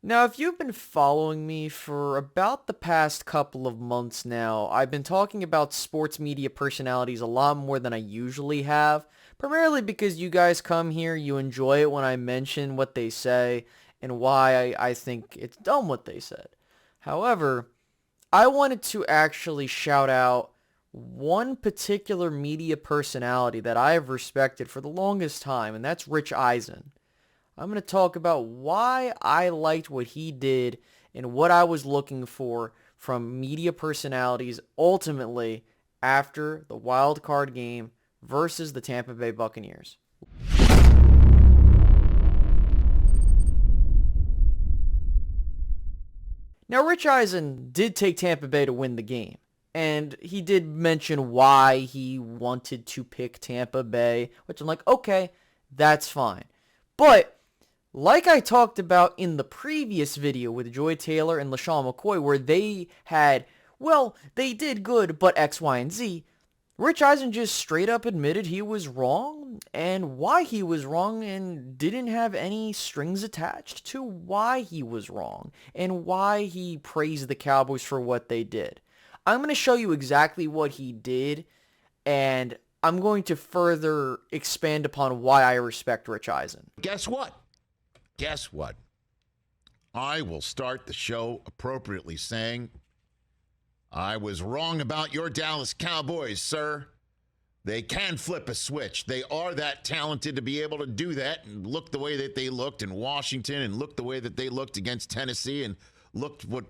Now, if you've been following me for about the past couple of months now, I've been talking about sports media personalities a lot more than I usually have, primarily because you guys come here, you enjoy it when I mention what they say and why I think it's dumb what they said. However, I wanted to actually shout out one particular media personality that I have respected for the longest time, and that's Rich Eisen. I'm going to talk about why I liked what he did and what I was looking for from media personalities ultimately after the wild card game versus the Tampa Bay Buccaneers. Now, Rich Eisen did take Tampa Bay to win the game, and he did mention why he wanted to pick Tampa Bay, which I'm like, okay, that's fine. But like I talked about in the previous video with Joy Taylor and LaShawn McCoy, where they had, well, they did good, but X, Y, and Z, Rich Eisen just straight up admitted he was wrong and why he was wrong and didn't have any strings attached to why he was wrong and why he praised the Cowboys for what they did. I'm going to show you exactly what he did, and I'm going to further expand upon why I respect Rich Eisen. Guess what? Guess what? I will start the show appropriately saying, I was wrong about your Dallas Cowboys, sir. They can flip a switch. They are that talented to be able to do that and look the way that they looked in Washington and look the way that they looked against Tennessee and looked what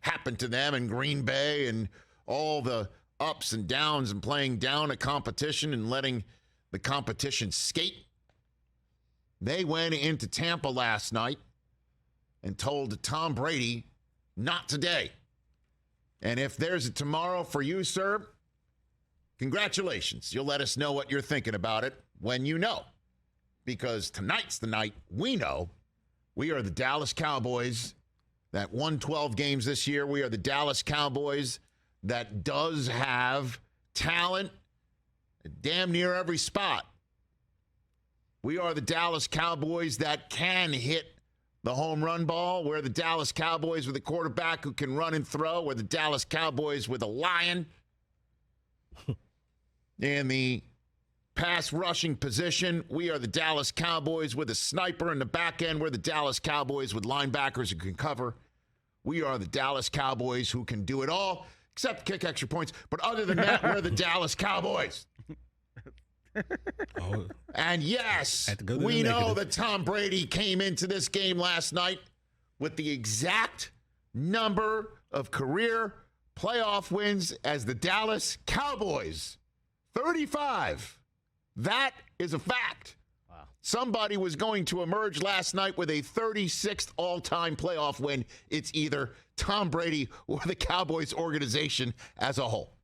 happened to them in Green Bay and all the ups and downs and playing down a competition and letting the competition skate. They went into Tampa last night and told Tom Brady, not today. And if there's a tomorrow for you, sir, congratulations. You'll let us know what you're thinking about it when you know. Because tonight's the night we know we are the Dallas Cowboys that won 12 games this year. We are the Dallas Cowboys that does have talent at damn near every spot. We are the Dallas Cowboys that can hit the home run ball. We're the Dallas Cowboys with a quarterback who can run and throw. We're the Dallas Cowboys with a lion in the pass rushing position. We are the Dallas Cowboys with a sniper in the back end. We're the Dallas Cowboys with linebackers who can cover. We are the Dallas Cowboys who can do it all except kick extra points. But other than that, we're the Dallas Cowboys. Oh, And yes, we know that Tom Brady came into this game last night with the exact number of career playoff wins as the Dallas Cowboys. 35. That is a fact. Wow. Somebody was going to emerge last night with a 36th all-time playoff win. It's either Tom Brady or the Cowboys organization as a whole.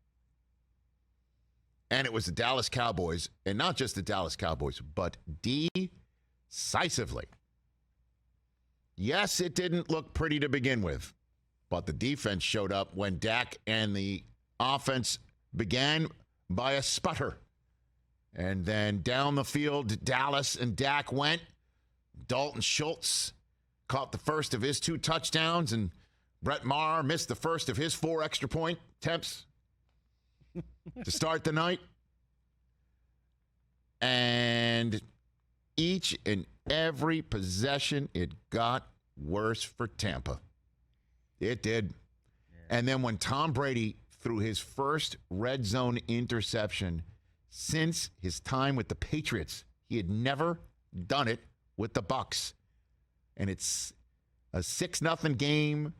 And it was the Dallas Cowboys, and not just the Dallas Cowboys, but decisively. Yes, it didn't look pretty to begin with, but the defense showed up when Dak and the offense began by a sputter. And then down the field, Dallas and Dak went. Dalton Schultz caught the first of his 2 touchdowns, and Brett Maher missed the first of his 4 extra point attempts to start the night. And each and every possession, it got worse for Tampa. It did. Yeah. And then when Tom Brady threw his first red zone interception since his time with the Patriots, he had never done it with the Bucs. And it's a 6-0 game,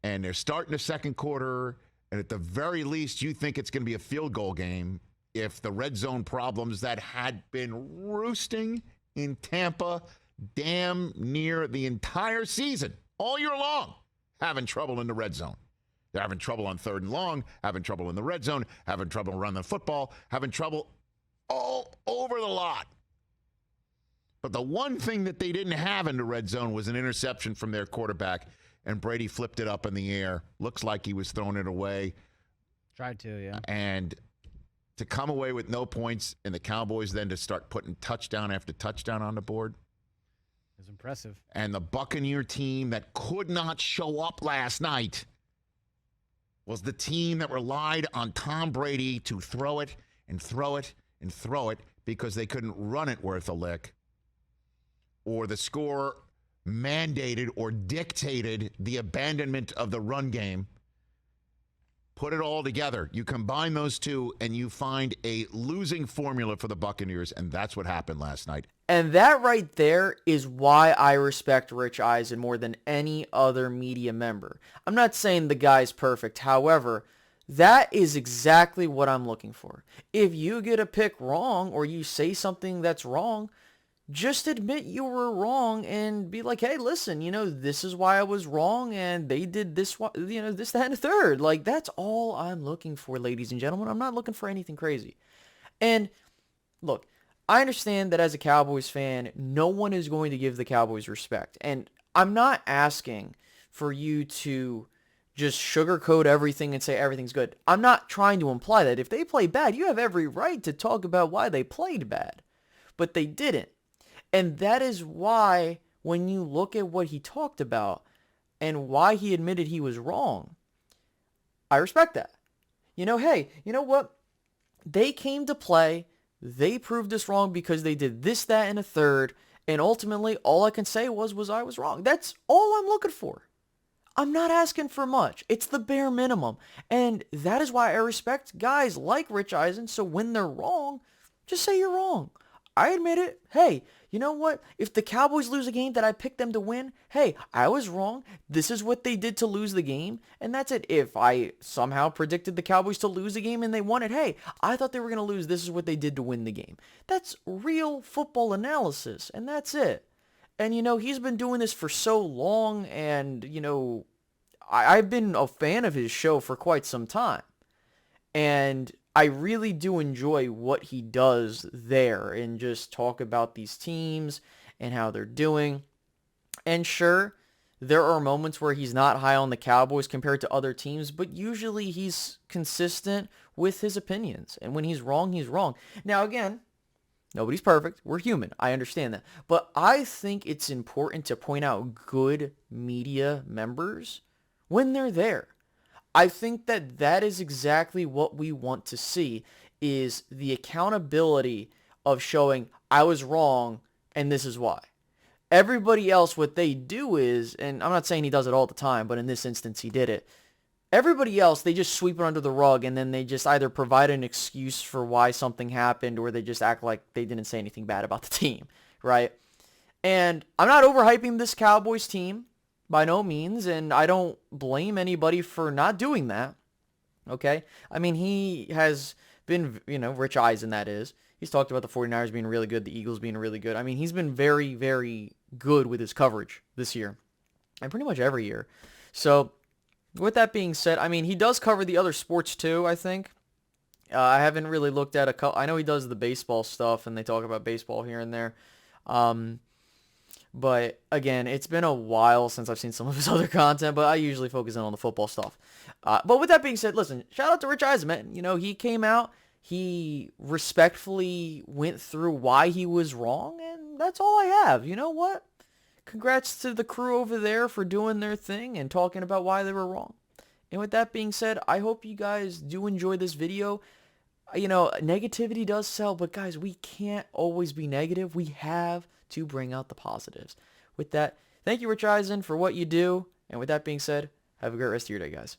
and they're starting the second quarter. And at the very least, you think it's going to be a field goal game if the red zone problems that had been roosting in Tampa damn near the entire season, all year long, having trouble in the red zone. They're having trouble on 3rd and long, having trouble in the red zone, having trouble running the football, having trouble all over the lot. But the one thing that they didn't have in the red zone was an interception from their quarterback. And Brady flipped it up in the air. Looks like he was throwing it away. Tried to, yeah. And to come away with no points and the Cowboys then to start putting touchdown after touchdown on the board. was impressive. And the Buccaneer team that could not show up last night was the team that relied on Tom Brady to throw it and throw it and throw it because they couldn't run it worth a lick, or the score mandated or dictated the abandonment of the run game. Put it all together. You combine those two and you find a losing formula for the Buccaneers, and that's what happened last night. And that right there is why I respect Rich Eisen more than any other media member. I'm not saying the guy's perfect. However, that is exactly what I'm looking for. If you get a pick wrong or you say something that's wrong, just admit you were wrong and be like, hey, listen, this is why I was wrong and they did this, this, that, and the third. Like, that's all I'm looking for, ladies and gentlemen. I'm not looking for anything crazy. And look, I understand that as a Cowboys fan, no one is going to give the Cowboys respect. And I'm not asking for you to just sugarcoat everything and say everything's good. I'm not trying to imply that if they play bad, you have every right to talk about why they played bad. But they didn't. And that is why when you look at what he talked about and why he admitted he was wrong, I respect that. Hey, you know what? They came to play. They proved us wrong because they did this, that, and a third. And ultimately, all I can say was I was wrong. That's all I'm looking for. I'm not asking for much. It's the bare minimum. And that is why I respect guys like Rich Eisen. So when they're wrong, just say you're wrong. I admit it. Hey, you know what? If the Cowboys lose a game that I picked them to win, hey, I was wrong. This is what they did to lose the game, and that's it. If I somehow predicted the Cowboys to lose a game and they won it, hey, I thought they were going to lose. This is what they did to win the game. That's real football analysis, and that's it. And, he's been doing this for so long, and, I've been a fan of his show for quite some time. And I really do enjoy what he does there and just talk about these teams and how they're doing. And sure, there are moments where he's not high on the Cowboys compared to other teams, but usually he's consistent with his opinions. And when he's wrong, he's wrong. Now, again, nobody's perfect. We're human. I understand that. But I think it's important to point out good media members when they're there. I think that is exactly what we want to see, is the accountability of showing I was wrong and this is why. Everybody else, what they do is, and I'm not saying he does it all the time, but in this instance he did it. Everybody else, they just sweep it under the rug and then they just either provide an excuse for why something happened or they just act like they didn't say anything bad about the team, right? And I'm not overhyping this Cowboys team. By no means, and I don't blame anybody for not doing that, okay? I mean, he has been, Rich Eisen, that is. He's talked about the 49ers being really good, the Eagles being really good. I mean, he's been very, very good with his coverage this year, and pretty much every year. So, with that being said, I mean, he does cover the other sports too, I think. I haven't really looked at I know he does the baseball stuff, and they talk about baseball here and there. But again, it's been a while since I've seen some of his other content, but I usually focus in on the football stuff. But with that being said, listen, shout out to Rich Eisen, man. He came out, he respectfully went through why he was wrong, and that's all I have. You know what? Congrats to the crew over there for doing their thing and talking about why they were wrong. And with that being said, I hope you guys do enjoy this video. Negativity does sell, but guys, we can't always be negative. We have to bring out the positives. With that, thank you, Rich Eisen, for what you do. And with that being said, have a great rest of your day, guys.